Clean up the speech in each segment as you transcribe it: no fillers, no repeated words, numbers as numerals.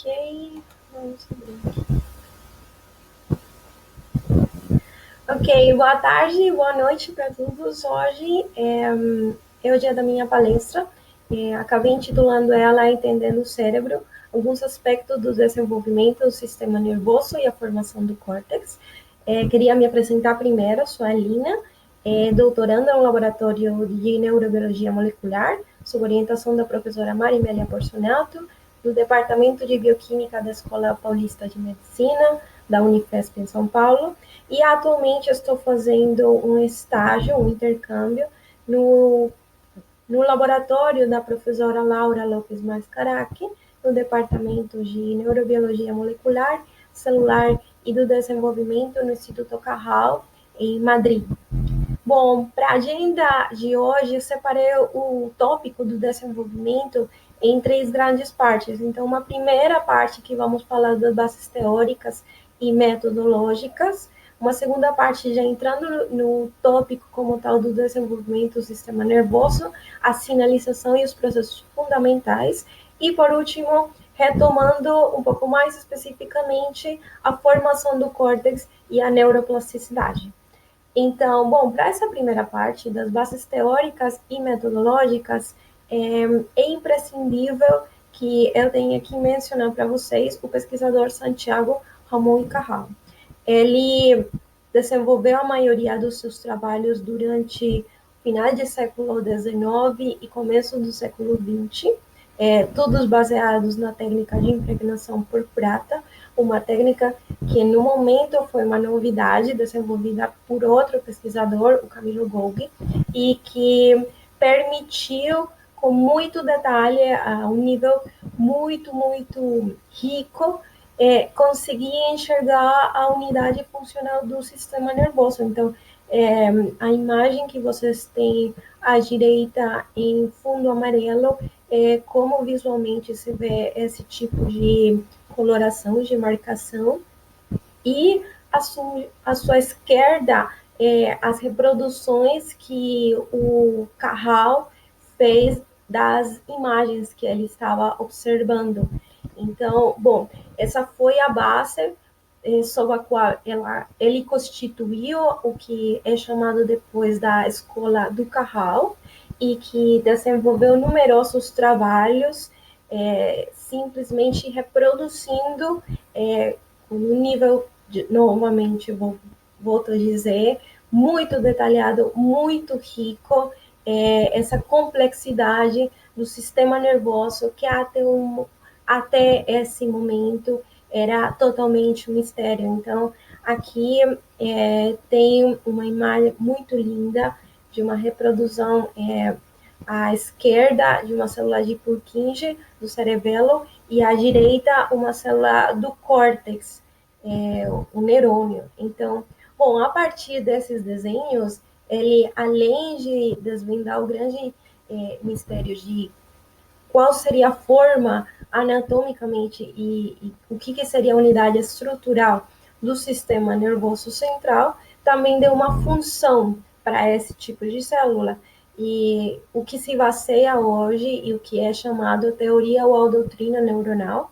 Ok, vamos abrir. Ok, boa tarde, boa noite para todos. Hoje é o dia da minha palestra. Acabei intitulando ela Entendendo o Cérebro, alguns aspectos do desenvolvimento do sistema nervoso e a formação do córtex. Queria me apresentar primeiro, sou a Lina, doutoranda no Laboratório de Neurobiologia Molecular, sob orientação da professora Marimélia Porcionato, do Departamento de Bioquímica da Escola Paulista de Medicina, da Unifesp em São Paulo, e atualmente estou fazendo um estágio, um intercâmbio, no laboratório da professora Laura Lopes Mascaraque, no Departamento de Neurobiologia Molecular, Celular e do Desenvolvimento no Instituto Cajal, em Madrid. Bom, para a agenda de hoje, eu separei o tópico do desenvolvimento em três grandes partes. Então, uma primeira parte que vamos falar das bases teóricas e metodológicas, uma segunda parte já entrando no tópico como tal do desenvolvimento do sistema nervoso, a sinalização e os processos fundamentais, e por último, retomando um pouco mais especificamente a formação do córtex e a neuroplasticidade. Então, bom, para essa primeira parte das bases teóricas e metodológicas, é imprescindível que eu tenha que mencionar para vocês o pesquisador Santiago Ramon y Cajal. Ele desenvolveu a maioria dos seus trabalhos durante o final do século XIX e começo do século XX, todos baseados na técnica de impregnação por prata, uma técnica que no momento foi uma novidade desenvolvida por outro pesquisador, o Camilo Golgi, e que permitiu com muito detalhe, a um nível muito rico, conseguir enxergar a unidade funcional do sistema nervoso. Então, a imagem que vocês têm à direita em fundo amarelo é como visualmente se vê esse tipo de coloração, de marcação, e à sua esquerda as reproduções que o Cajal fez das imagens que ele estava observando. Então, bom, essa foi a base sob a qual ele constituiu o que é chamado depois da Escola do Cajal, e que desenvolveu numerosos trabalhos simplesmente reproduzindo no nível, novamente, volto a dizer, muito detalhado, muito rico, essa complexidade do sistema nervoso que até esse momento era totalmente um mistério. Então, aqui tem uma imagem muito linda de uma reprodução à esquerda de uma célula de Purkinje, do cerebelo, e à direita uma célula do córtex, o neurônio. Então, bom, a partir desses desenhos, ele, além de desvendar o grande mistério de qual seria a forma anatomicamente e o que seria a unidade estrutural do sistema nervoso central, também deu uma função para esse tipo de célula. E o que se baseia hoje e o que é chamado teoria ou doutrina neuronal,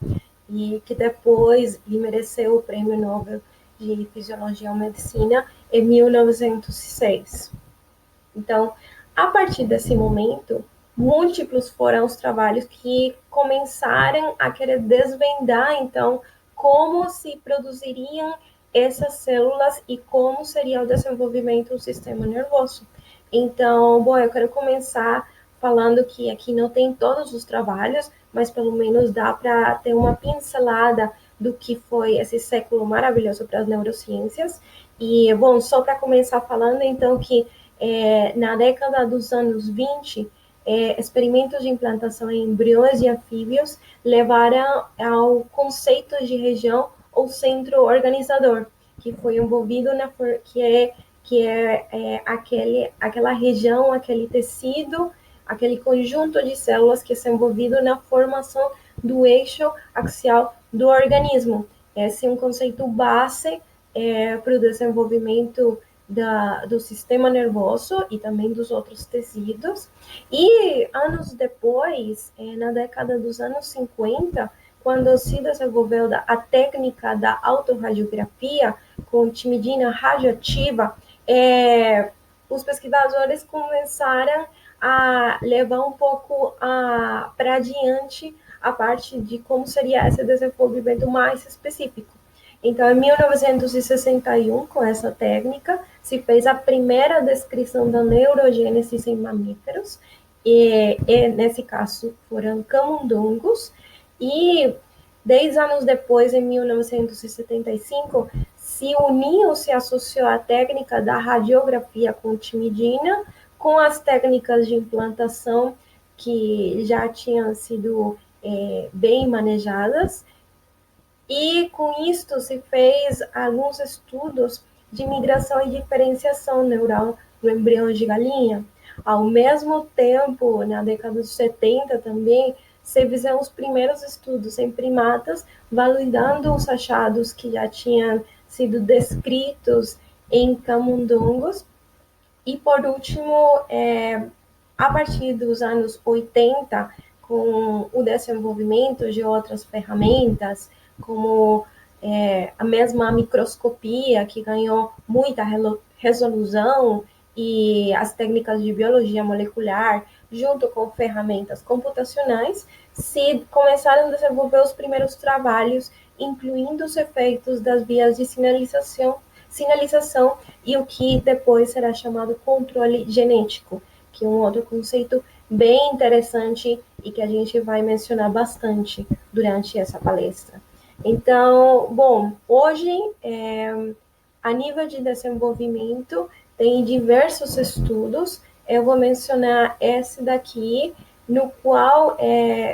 e que depois lhe mereceu o Prêmio Nobel de Fisiologia ou Medicina em 1906. Então, a partir desse momento, múltiplos foram os trabalhos que começaram a querer desvendar, então, como se produziriam essas células e como seria o desenvolvimento do sistema nervoso. Então, bom, eu quero começar falando que aqui não tem todos os trabalhos, mas pelo menos dá para ter uma pincelada do que foi esse século maravilhoso para as neurociências. E, bom, só para começar falando, então, que na década dos anos 20, experimentos de implantação em embriões de anfíbios levaram ao conceito de região ou centro organizador, que foi envolvido aquela região, aquele tecido, aquele conjunto de células que é envolvido na formação do eixo axial do organismo. Esse é um conceito base para o desenvolvimento do sistema nervoso e também dos outros tecidos. E anos depois, na década dos anos 50, quando se desenvolveu a técnica da autorradiografia com timidina radioativa, os pesquisadores começaram a levar um pouco para adiante a parte de como seria esse desenvolvimento mais específico. Então, em 1961, com essa técnica, se fez a primeira descrição da neurogênese em mamíferos, e nesse caso foram camundongos, e 10 anos depois, em 1975, se uniu, se associou a técnica da radiografia com timidina com as técnicas de implantação que já tinham sido bem manejadas, e com isto se fez alguns estudos de migração e diferenciação neural no embrião de galinha. Ao mesmo tempo, na década de 70 também, se fizeram os primeiros estudos em primatas, validando os achados que já tinham sido descritos em camundongos. E, por último, a partir dos anos 80, com o desenvolvimento de outras ferramentas, como a mesma microscopia, que ganhou muita resolução, e as técnicas de biologia molecular, junto com ferramentas computacionais, se começaram a desenvolver os primeiros trabalhos, incluindo os efeitos das vias de sinalização e o que depois será chamado controle genético, que é um outro conceito bem interessante e que a gente vai mencionar bastante durante essa palestra. Então, bom, hoje, a nível de desenvolvimento, tem diversos estudos. Eu vou mencionar esse daqui, no qual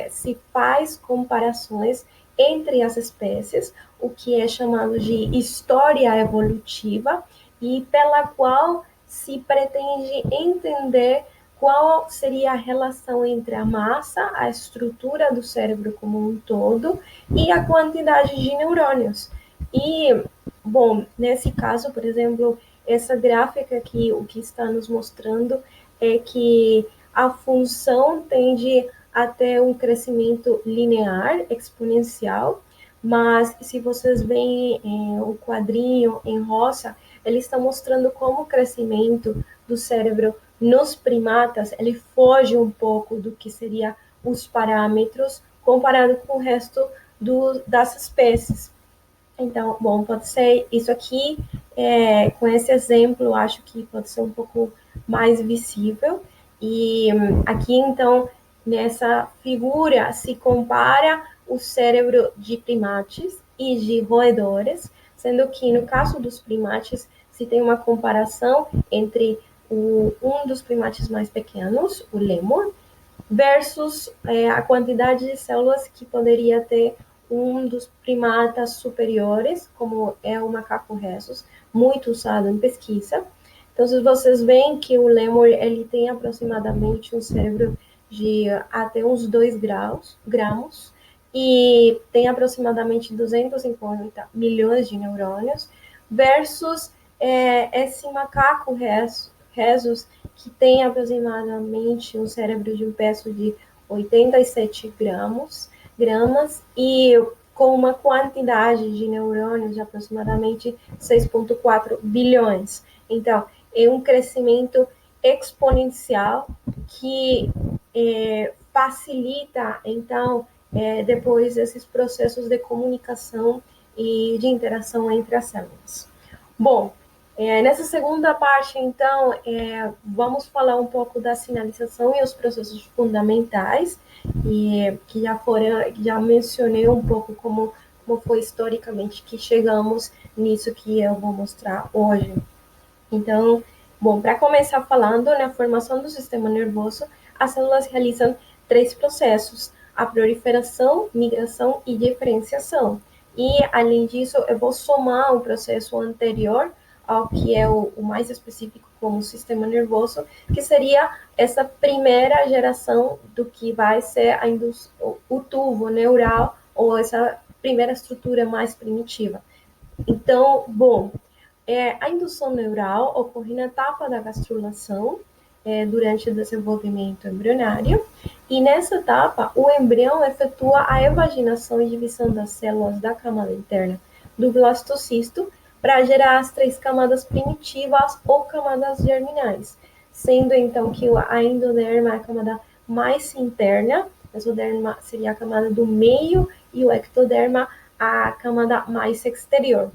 se faz comparações entre as espécies, o que é chamado de história evolutiva, e pela qual se pretende entender qual seria a relação entre a massa, a estrutura do cérebro como um todo e a quantidade de neurônios. E, bom, nesse caso, por exemplo, essa gráfica aqui, o que está nos mostrando é que a função tende a ter um crescimento linear, exponencial, mas se vocês veem o quadrinho em rosa, ele está mostrando como o crescimento do cérebro nos primatas, ele foge um pouco do que seria os parâmetros comparado com o resto das espécies. Então, bom, pode ser isso aqui, com esse exemplo, acho que pode ser um pouco mais visível. E aqui, então, nessa figura, se compara o cérebro de primates e de roedores, sendo que, no caso dos primates, se tem uma comparação entre um dos primates mais pequenos, o lêmur, versus a quantidade de células que poderia ter um dos primatas superiores, como é o macaco rhesus, muito usado em pesquisa. Então, se vocês veem que o lêmur ele tem aproximadamente um cérebro de até uns 2 gramos, e tem aproximadamente 250 milhões de neurônios, versus esse macaco rhesus, que tem aproximadamente um cérebro de um peso de 87 gramas e com uma quantidade de neurônios de aproximadamente 6,4 bilhões. Então, é um crescimento exponencial que facilita, então, depois esses processos de comunicação e de interação entre as células. Bom, nessa segunda parte, então, vamos falar um pouco da sinalização e os processos fundamentais, e que já mencionei um pouco como foi historicamente que chegamos nisso que eu vou mostrar hoje. Então, bom, para começar falando, na formação do sistema nervoso, as células realizam 3 processos: a proliferação, migração e diferenciação. E, além disso, eu vou somar um processo anterior ao que é o mais específico como sistema nervoso, que seria essa primeira geração do que vai ser o tubo neural, ou essa primeira estrutura mais primitiva. Então, bom, a indução neural ocorre na etapa da gastrulação, durante o desenvolvimento embrionário. E nessa etapa, o embrião efetua a evaginação e divisão das células da camada interna do blastocisto para gerar as 3 camadas primitivas ou camadas germinais, sendo então que a endoderma é a camada mais interna, o mesoderma seria a camada do meio e o ectoderma a camada mais exterior.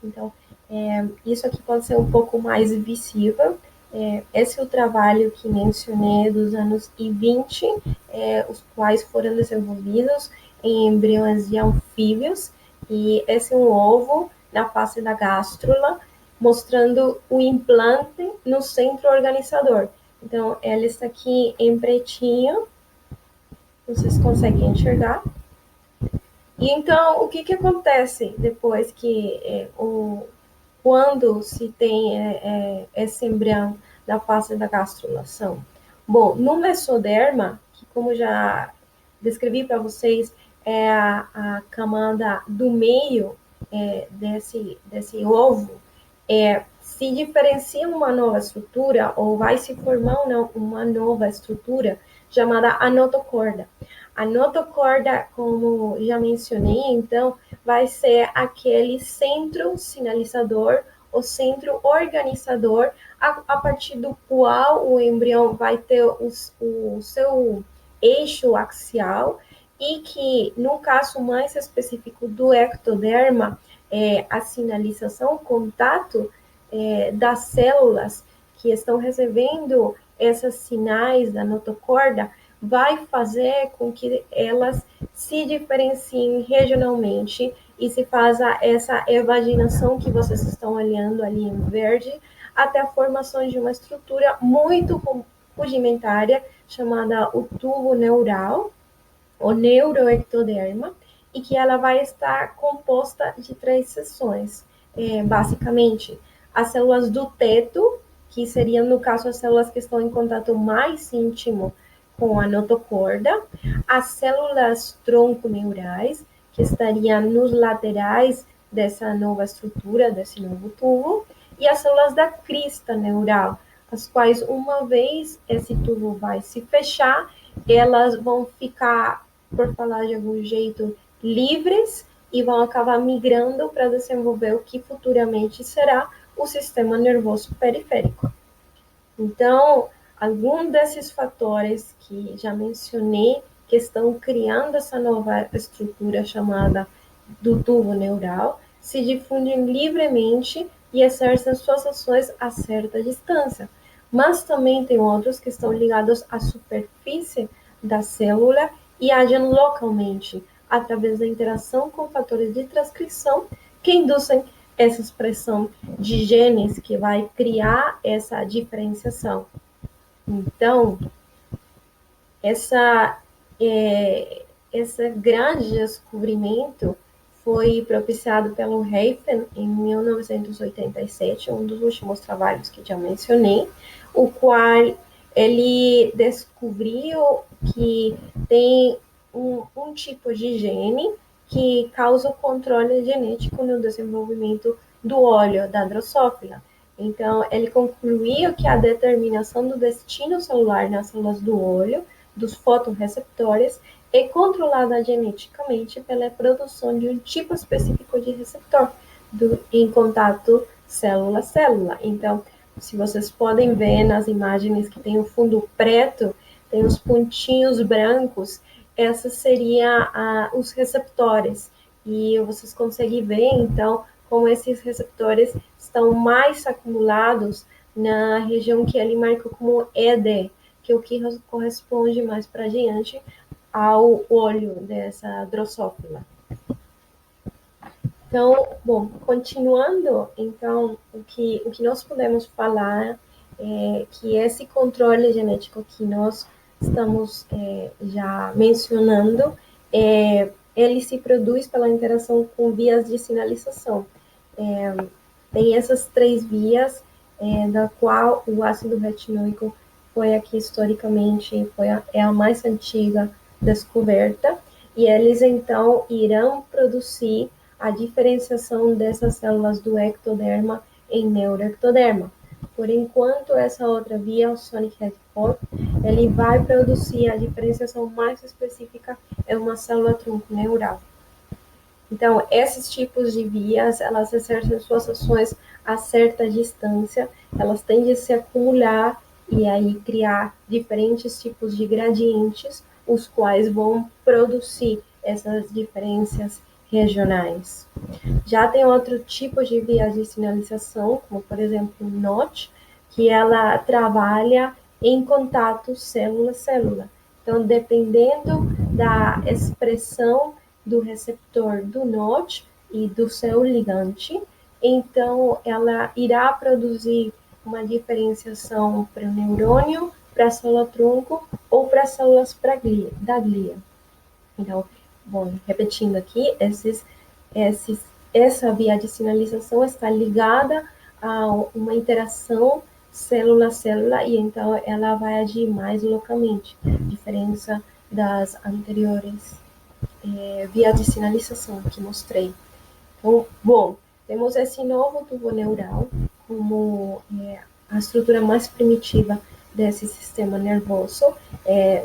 Então, isso aqui pode ser um pouco mais visível. Esse é o trabalho que mencionei dos anos 20, os quais foram desenvolvidos em embriões de anfíbios, e esse é um ovo na face da gástrula, mostrando o implante no centro organizador. Então, ela está aqui em pretinho, vocês conseguem enxergar. E então, o que acontece depois que quando se tem esse embrião da face da gastrulação? Bom, no mesoderma, que como já descrevi para vocês, é a camada do meio desse ovo, se diferencia uma nova estrutura, ou vai se formar uma nova estrutura chamada anotocorda. A notocorda, como já mencionei, então, vai ser aquele centro sinalizador, o centro organizador, a partir do qual o embrião vai ter o seu eixo axial, e que, no caso mais específico do ectoderma, a sinalização, o contato das células que estão recebendo esses sinais da notocorda vai fazer com que elas se diferenciem regionalmente e se faça essa evaginação que vocês estão olhando ali em verde, até a formação de uma estrutura muito rudimentária chamada o tubo neural, o neuroectoderma, e que ela vai estar composta de 3 seções, basicamente as células do teto, que seriam, no caso, as células que estão em contato mais íntimo com a notocorda, as células tronco-neurais, que estariam nos laterais dessa nova estrutura, desse novo tubo, e as células da crista neural, as quais, uma vez esse tubo vai se fechar, elas vão ficar, por falar de algum jeito, livres e vão acabar migrando para desenvolver o que futuramente será o sistema nervoso periférico. Então, algum desses fatores que já mencionei, que estão criando essa nova estrutura chamada do tubo neural, se difundem livremente e exercem suas ações a certa distância. Mas também tem outros que estão ligados à superfície da célula e agem localmente, através da interação com fatores de transcrição que induzem essa expressão de genes que vai criar essa diferenciação. Então, esse grande descobrimento foi propiciado pelo Reifen em 1987, um dos últimos trabalhos que já mencionei, o qual ele descobriu que tem um tipo de gene que causa o controle genético no desenvolvimento do óleo da Drosophila. Então, ele concluiu que a determinação do destino celular nas células do olho, dos fotorreceptores, é controlada geneticamente pela produção de um tipo específico de receptor em contato célula-célula. Então, se vocês podem ver nas imagens que tem o fundo preto, tem os pontinhos brancos, esses seriam os receptores. E vocês conseguem ver, então, como esses receptores estão mais acumulados na região que ele marcou como ED, que é o que corresponde mais para diante ao olho dessa Drosophila. Então, bom, continuando, então, o que nós podemos falar é que esse controle genético que nós estamos já mencionando, ele se produz pela interação com vias de sinalização. Tem essas 3 vias, da qual o ácido retinóico foi aqui historicamente, é a mais antiga descoberta, e eles então irão produzir a diferenciação dessas células do ectoderma em neuroectoderma. por enquanto essa outra via, o Sonic Hedgehog, ele vai produzir a diferenciação mais específica em uma célula-tronco neural. Então, esses tipos de vias, elas exercem suas ações a certa distância, elas tendem a se acumular e aí criar diferentes tipos de gradientes, os quais vão produzir essas diferenças regionais. Já tem outro tipo de via de sinalização, como por exemplo o NOT, que ela trabalha em contato célula-célula. Então, dependendo da expressão do receptor do NOT e do seu ligante, então ela irá produzir uma diferenciação para o neurônio, para a célula-tronco ou para as células da glia. Então, bom, repetindo aqui, essa via de sinalização está ligada a uma interação célula-célula e então ela vai agir mais localmente, diferença das anteriores via de sinalização que mostrei. Então, bom, temos esse novo tubo neural como a estrutura mais primitiva desse sistema nervoso,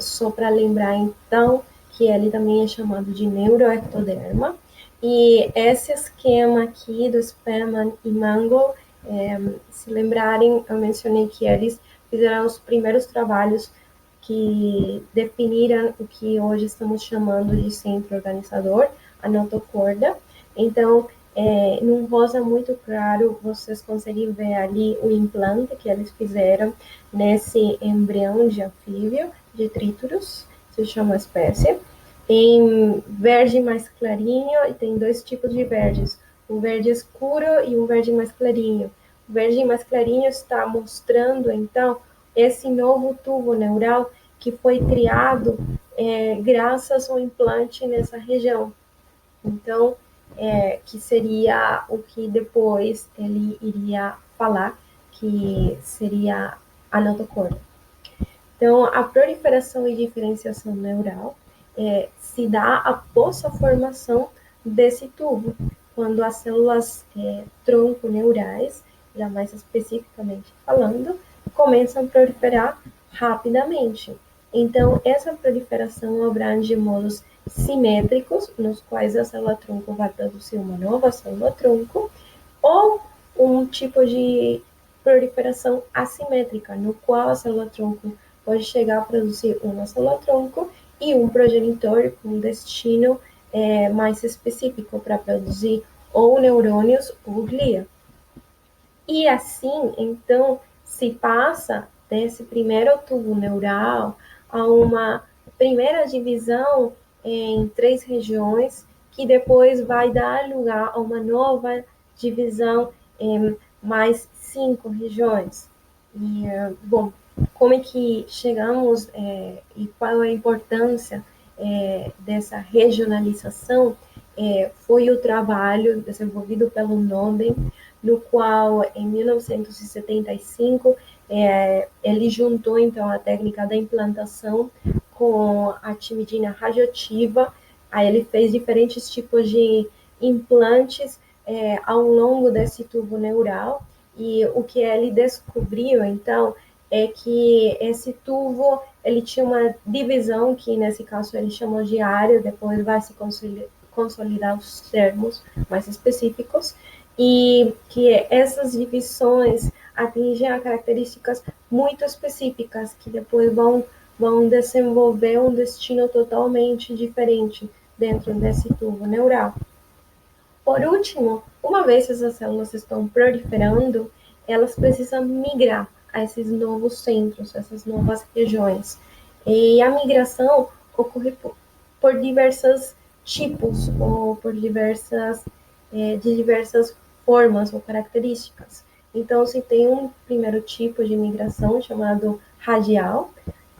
só para lembrar então que ele também é chamado de neuroectoderma, e esse esquema aqui do Spearman e Mangold, se lembrarem, eu mencionei que eles fizeram os primeiros trabalhos que definiram o que hoje estamos chamando de centro organizador, a notocorda. Então, num rosa muito claro, vocês conseguem ver ali o implante que eles fizeram nesse embrião de anfíbio, de tríturos, se chama a espécie. Em verde mais clarinho, e tem dois tipos de verdes, um verde escuro e um verde mais clarinho. O verde mais clarinho está mostrando, então, esse novo tubo neural que foi criado graças ao implante nessa região. Então, que seria o que depois ele iria falar, que seria a notocorda. Então, a proliferação e diferenciação neural se dá após a formação desse tubo, quando as células tronco neurais, já mais especificamente falando, começam a proliferar rapidamente. Então, essa proliferação abrange modos simétricos, nos quais a célula-tronco vai produzir uma nova célula-tronco, ou um tipo de proliferação assimétrica, no qual a célula-tronco pode chegar a produzir uma célula-tronco e um progenitor com destino mais específico para produzir ou neurônios ou glia. E assim, então, se passa desse primeiro tubo neural a uma primeira divisão em 3 regiões, que depois vai dar lugar a uma nova divisão em mais 5 regiões. E, bom, como é que chegamos e qual é a importância dessa regionalização? Foi o trabalho desenvolvido pelo Nobel, no qual, em 1975, ele juntou, então, a técnica da implantação com a timidina radioativa. Aí ele fez diferentes tipos de implantes ao longo desse tubo neural, e o que ele descobriu, então, é que esse tubo, ele tinha uma divisão, que nesse caso ele chamou de área, depois vai se consolidar os termos mais específicos, e que essas divisões atingem a características muito específicas, que depois vão desenvolver um destino totalmente diferente dentro desse tubo neural. Por último, uma vez essas células estão proliferando, elas precisam migrar a esses novos centros, essas novas regiões. E a migração ocorre por diversos tipos, ou por de diversas formas ou características. Então, se tem um primeiro tipo de migração chamado radial,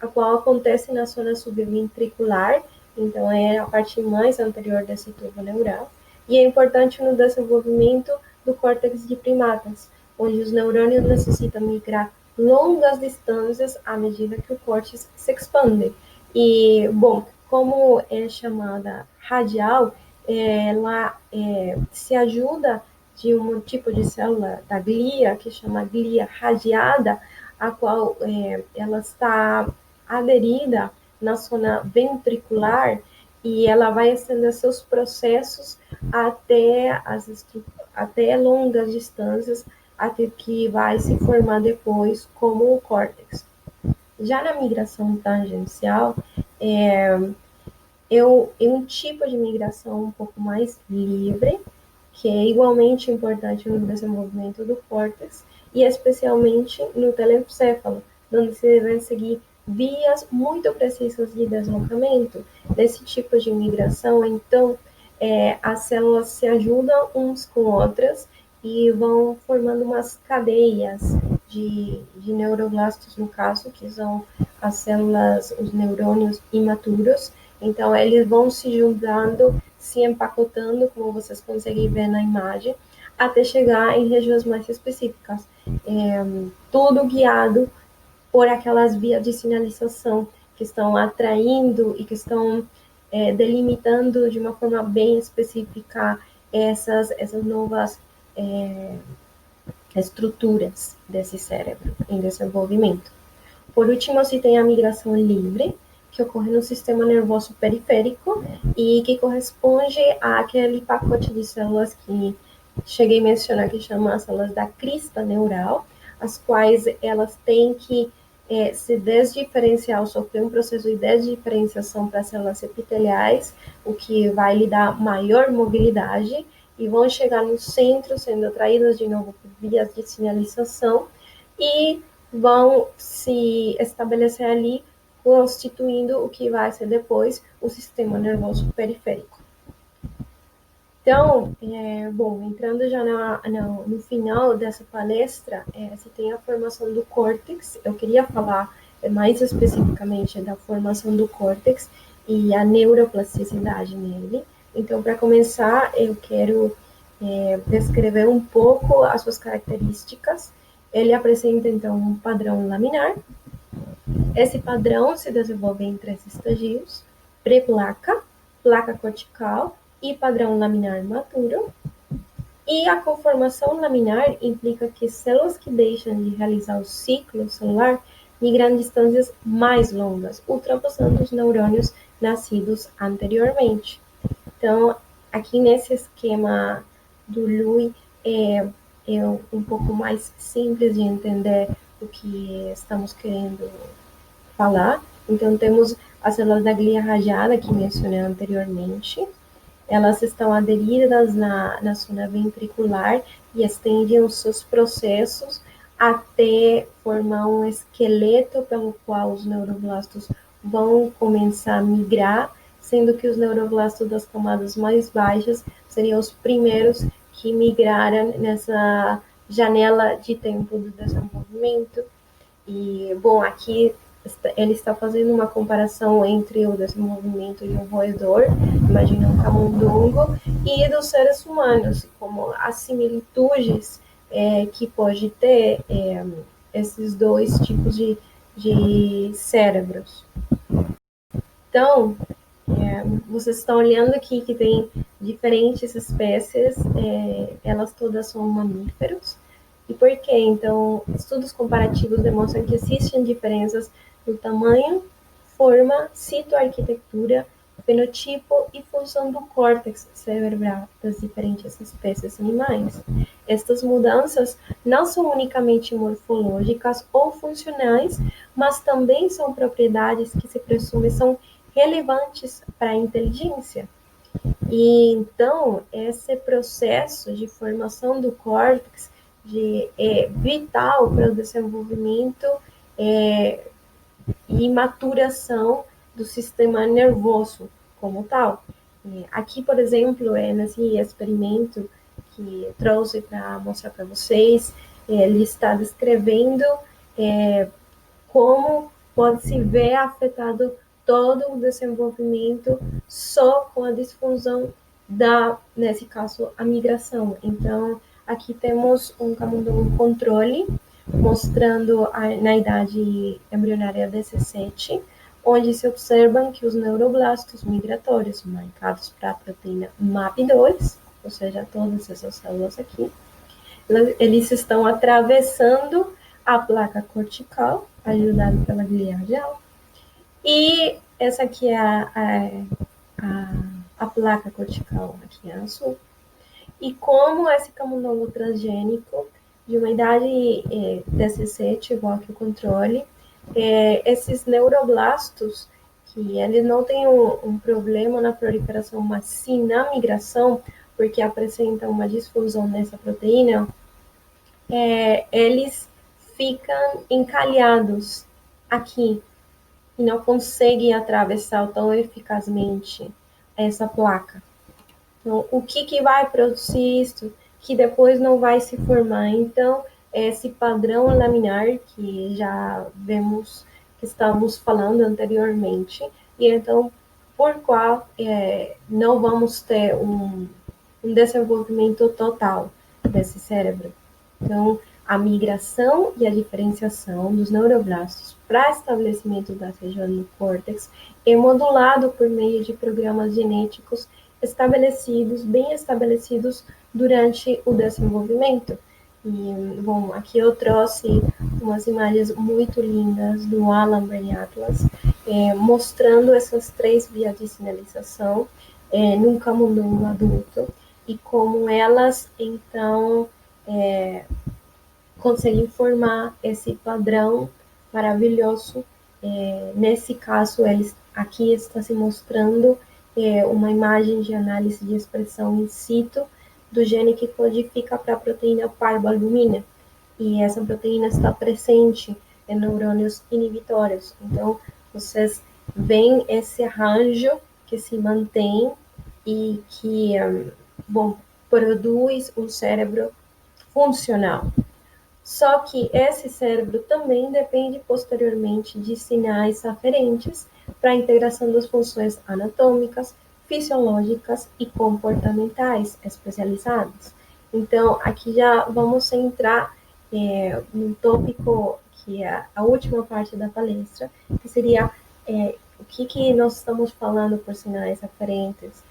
a qual acontece na zona subventricular, então é a parte mais anterior desse tubo neural, e é importante no desenvolvimento do córtex de primatas, onde os neurônios necessitam migrar longas distâncias à medida que o córtex se expande. E, bom, como é chamada radial, ela se ajuda de um tipo de célula da glia, que chama glia radiada, a qual ela está aderida na zona ventricular e ela vai estender seus processos até longas distâncias, até que vai se formar depois como o córtex. Já na migração tangencial, é um tipo de migração um pouco mais livre, que é igualmente importante no desenvolvimento do córtex e especialmente no telencéfalo, onde se devem seguir vias muito precisas de deslocamento. Nesse tipo de migração, então, as células se ajudam uns com outras e vão formando umas cadeias de neuroblastos, no caso, que são as células, os neurônios imaturos. Então, eles vão se juntando, se empacotando, como vocês conseguem ver na imagem, até chegar em regiões mais específicas. Tudo guiado por aquelas vias de sinalização que estão atraindo e que estão delimitando de uma forma bem específica essas novas estruturas desse cérebro em desenvolvimento. Por último, se tem a migração livre, que ocorre no sistema nervoso periférico e que corresponde àquele pacote de células que cheguei a mencionar, que chama as células da crista neural, as quais elas têm que se desdiferenciar, sofrer um processo de desdiferenciação para células epiteliais, o que vai lhe dar maior mobilidade, e vão chegar no centro, sendo atraídas de novo por vias de sinalização, e vão se estabelecer ali, constituindo o que vai ser depois o sistema nervoso periférico. Então, entrando já no final dessa palestra, se tem a formação do córtex. Eu queria falar mais especificamente da formação do córtex e a neuroplasticidade nele. Então, para começar, eu quero descrever um pouco as suas características. Ele apresenta, então, um padrão laminar. Esse padrão se desenvolve em 3 estadios: pré-placa, placa cortical e padrão laminar maturo. E a conformação laminar implica que células que deixam de realizar o ciclo celular migram distâncias mais longas, ultrapassando os neurônios nascidos anteriormente. Então, aqui nesse esquema do Louis, é um pouco mais simples de entender o que estamos querendo falar. Então, temos as células da glia radiada, que mencionei anteriormente. Elas estão aderidas na zona ventricular e estendem os seus processos até formar um esqueleto pelo qual os neuroblastos vão começar a migrar, sendo que os neuroblastos das camadas mais baixas seriam os primeiros que migraram nessa janela de tempo do desenvolvimento. E, bom, aqui ele está fazendo uma comparação entre o desenvolvimento de um roedor, imagina um camundongo, e dos seres humanos, como as similitudes que pode ter esses dois tipos de cérebros. Então, vocês estão olhando aqui que tem diferentes espécies, elas todas são mamíferos. E por quê? Então, estudos comparativos demonstram que existem diferenças no tamanho, forma, citoarquitetura, fenotipo e função do córtex cerebral das diferentes espécies animais. Estas mudanças não são unicamente morfológicas ou funcionais, mas também são propriedades que se presume são relevantes para a inteligência. E então, esse processo de formação do córtex vital para o desenvolvimento e maturação do sistema nervoso como tal. Aqui, por exemplo, nesse experimento que trouxe para mostrar para vocês, ele está descrevendo como pode se ver afetado todo o desenvolvimento só com a disfunção nesse caso, a migração. Então, aqui temos um camundongo controle, mostrando na idade embrionária 17, onde se observam que os neuroblastos migratórios marcados para a proteína MAP2, ou seja, todas essas células aqui, eles estão atravessando a placa cortical, ajudada pela glia radial, e essa aqui é a placa cortical, aqui é azul. E como esse camundongo transgênico de uma idade DCC, igual que o controle, esses neuroblastos, que eles não têm um problema na proliferação, mas sim na migração, porque apresentam uma difusão nessa proteína, eles ficam encalhados aqui e não conseguem atravessar tão eficazmente essa placa. Então, o que vai produzir isso? Que depois não vai se formar. Então, esse padrão laminar que já vemos, que estávamos falando anteriormente, e então, por qual não vamos ter um desenvolvimento total desse cérebro. Então, a migração e a diferenciação dos neuroblastos para estabelecimento da região do córtex é modulado por meio de programas genéticos estabelecidos, bem estabelecidos durante o desenvolvimento. E, bom, aqui eu trouxe umas imagens muito lindas do Alan Brain Atlas, mostrando essas 3 vias de sinalização num camundongo adulto e como elas, então, conseguem formar esse padrão maravilhoso. Nesse caso, aqui está se mostrando uma imagem de análise de expressão in situ do gene que codifica para a proteína parvalbumina. E essa proteína está presente em neurônios inibitórios. Então, vocês veem esse arranjo que se mantém e que, produz um cérebro funcional. Só que esse cérebro também depende posteriormente de sinais aferentes para a integração das funções anatômicas, fisiológicas e comportamentais especializadas. Então, aqui já vamos entrar num tópico que é a última parte da palestra, que seria o que nós estamos falando por sinais aferentes.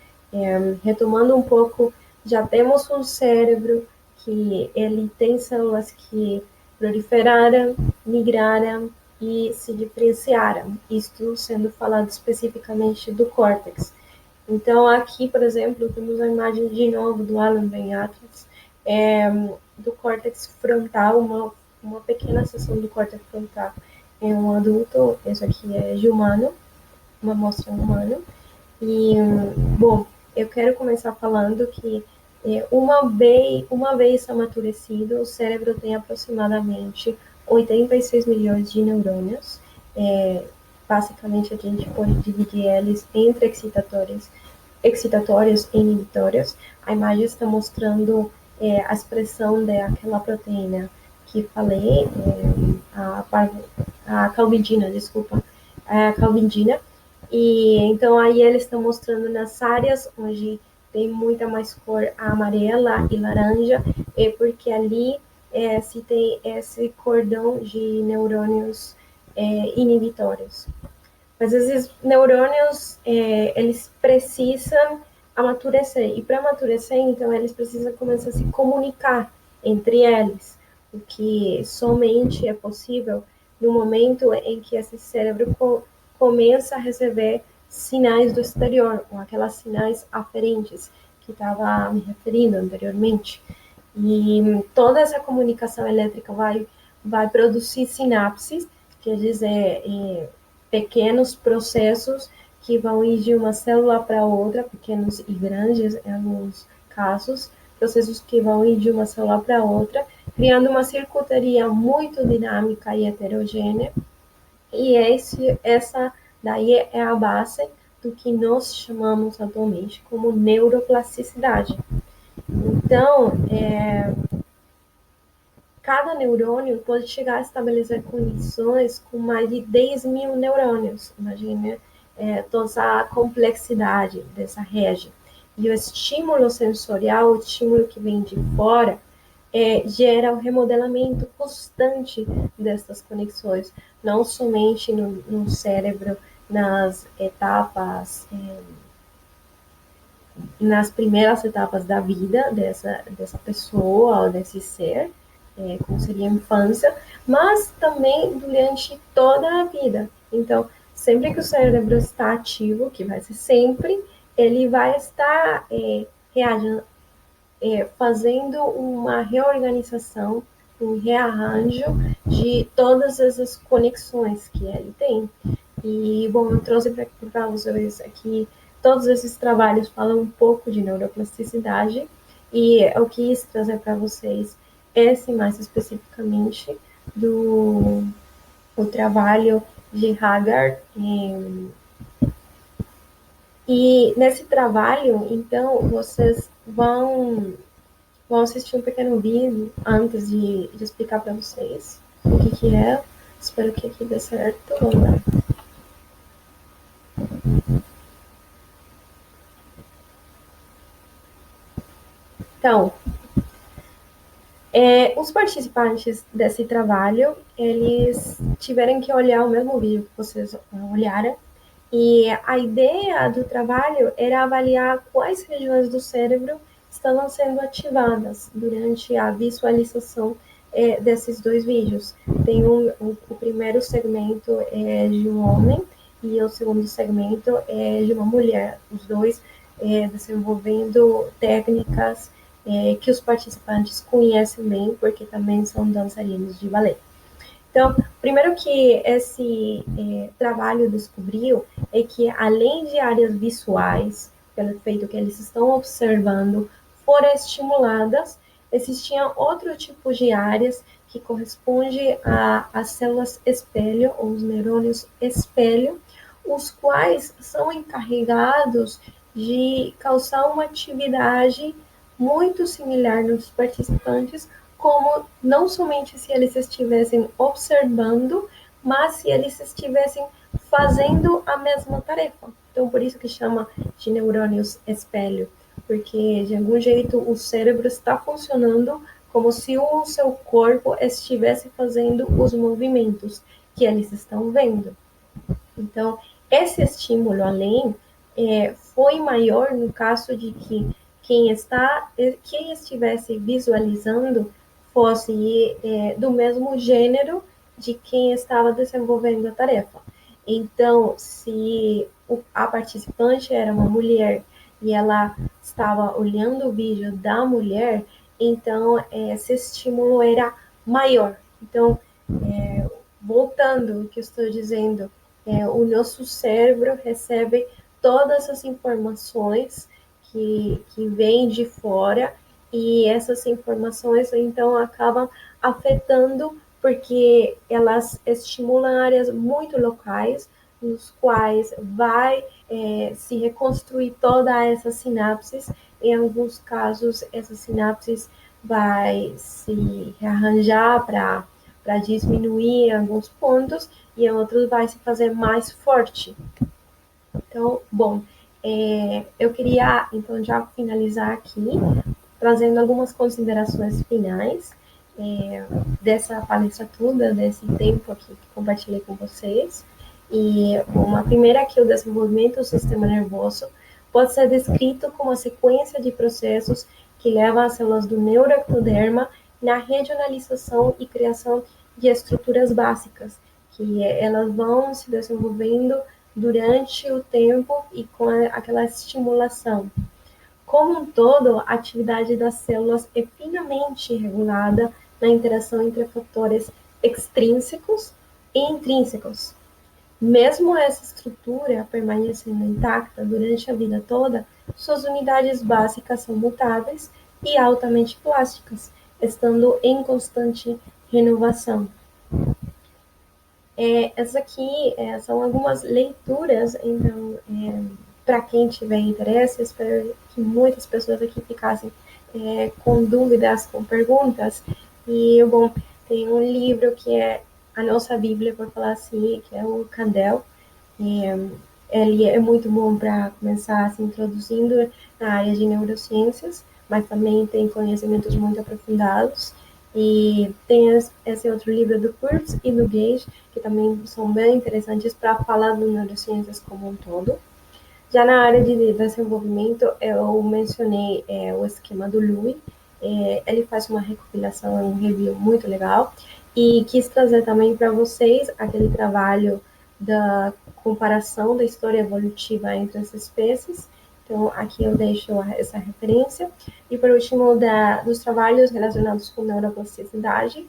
Retomando um pouco, já temos um cérebro que ele tem células que proliferaram, migraram e se diferenciaram, isto sendo falado especificamente do córtex. Então, aqui, por exemplo, temos a imagem de novo do Alan Brain Atlas, do córtex frontal, uma pequena seção do córtex frontal em um adulto, esse aqui é de humano, uma amostra humana. E, bom, eu quero começar falando que uma vez amadurecido, o cérebro tem aproximadamente 86 milhões de neurônios. Basicamente, a gente pode dividir eles entre excitatórios e inibitórios. A imagem está mostrando a expressão daquela proteína que falei, a calbidina, desculpa, a calbidina. E então aí eles estão mostrando nas áreas onde tem muita mais cor amarela e laranja, porque ali se tem esse cordão de neurônios inibitórios. Mas esses neurônios, eles precisam amadurecer, e para amadurecer, então, eles precisam começar a se comunicar entre eles, o que somente é possível no momento em que esse cérebro começa a receber sinais do exterior, ou aquelas sinais aferentes que estava me referindo anteriormente. E toda essa comunicação elétrica vai produzir sinapses, quer dizer, pequenos processos que vão ir de uma célula para outra, pequenos e grandes em alguns casos, processos que vão ir de uma célula para outra, criando uma circuitaria muito dinâmica e heterogênea. E essa daí é a base do que nós chamamos atualmente como neuroplasticidade. Então, cada neurônio pode chegar a estabelecer conexões com mais de 10 mil neurônios. Imagine toda a complexidade dessa rede. E o estímulo sensorial, o estímulo que vem de fora, gera o remodelamento constante dessas conexões, não somente no cérebro, nas etapas nas primeiras etapas da vida dessa pessoa ou desse ser, como seria a infância, mas também durante toda a vida. Então, sempre que o cérebro está ativo, que vai ser sempre, ele vai estar reagindo, fazendo uma reorganização, um rearranjo de todas essas conexões que ele tem. E, bom, eu trouxe para vocês aqui, todos esses trabalhos falam um pouco de neuroplasticidade, e eu quis trazer para vocês esse mais especificamente do o trabalho de Haggard. E nesse trabalho, então, vocês vão assistir um pequeno vídeo antes de explicar para vocês o que é. Espero que aqui dê certo. Vamos lá. Então, os participantes desse trabalho, eles tiveram que olhar o mesmo vídeo que vocês olharam, e a ideia do trabalho era avaliar quais regiões do cérebro estavam sendo ativadas durante a visualização desses dois vídeos. Tem o primeiro segmento é de um homem e o segundo segmento é de uma mulher. Os dois desenvolvendo técnicas que os participantes conhecem bem, porque também são dançarinos de balé. Então, primeiro que esse trabalho descobriu é que, além de áreas visuais, pelo efeito que eles estão observando, foram estimuladas, existiam outro tipo de áreas que corresponde às células espelho, ou os neurônios espelho, os quais são encarregados de causar uma atividade muito similar nos participantes, como não somente se eles estivessem observando, mas se eles estivessem fazendo a mesma tarefa. Então, por isso que chama de neurônios espelho, porque de algum jeito o cérebro está funcionando como se o seu corpo estivesse fazendo os movimentos que eles estão vendo. Então, esse estímulo além foi maior no caso de que quem estivesse visualizando fosse do mesmo gênero de quem estava desenvolvendo a tarefa. Então, se a participante era uma mulher e ela estava olhando o vídeo da mulher, então esse estímulo era maior. Então, voltando ao que eu estou dizendo, o nosso cérebro recebe todas as informações que vêm de fora, e essas informações então acabam afetando porque elas estimulam áreas muito locais, nos quais vai se reconstruir toda essa sinapses. Em alguns casos, essas sinapses vai se rearranjar para diminuir alguns pontos, e em outros vai se fazer mais forte. Então, bom, eu queria então já finalizar aqui, trazendo algumas considerações finais dessa palestra toda, desse tempo aqui que compartilhei com vocês. E uma primeira é que o desenvolvimento do sistema nervoso pode ser descrito como a sequência de processos que levam as células do neuroectoderma na regionalização e criação de estruturas básicas, que elas vão se desenvolvendo durante o tempo e com aquela estimulação. Como um todo, a atividade das células é finamente regulada na interação entre fatores extrínsecos e intrínsecos. Mesmo essa estrutura permanecendo intacta durante a vida toda, suas unidades básicas são mutáveis e altamente plásticas, estando em constante renovação. Essas aqui são algumas leituras, então, para quem tiver interesse, espero que muitas pessoas aqui ficassem com dúvidas, com perguntas. E, bom, tem um livro que é a nossa Bíblia, por falar assim, que é o Candel. Ele é muito bom para começar se introduzindo na área de neurociências, mas também tem conhecimentos muito aprofundados. E tem esse outro livro do Kurtz e do Gage, que também são bem interessantes para falar de neurociências como um todo. Já na área de desenvolvimento, eu mencionei o esquema do Louis. Ele faz uma recopilação, um review muito legal. E quis trazer também para vocês aquele trabalho da comparação da história evolutiva entre as espécies. Então, aqui eu deixo essa referência. E, por último, dos trabalhos relacionados com neuroplasticidade,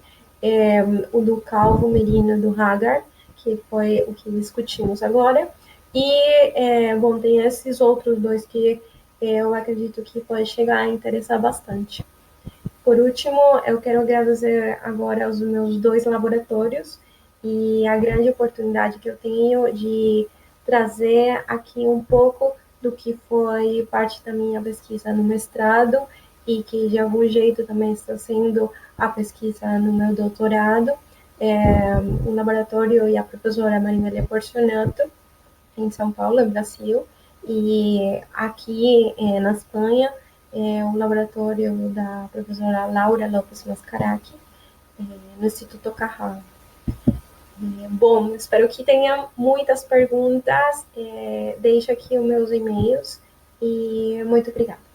o do Calvo, Merino, do Hagar, que foi o que discutimos agora. E, bom, tem esses outros dois que eu acredito que pode chegar a interessar bastante. Por último, eu quero agradecer agora aos meus dois laboratórios e a grande oportunidade que eu tenho de trazer aqui um pouco do que foi parte da minha pesquisa no mestrado e que de algum jeito também está sendo a pesquisa no meu doutorado. O laboratório e a professora Marinélia Porcionato, em São Paulo, no Brasil, e aqui na Espanha, o laboratório da professora Laura Lopes Mascaraque, no Instituto Cajal. Bom, espero que tenha muitas perguntas. Deixo aqui os meus e-mails e muito obrigada.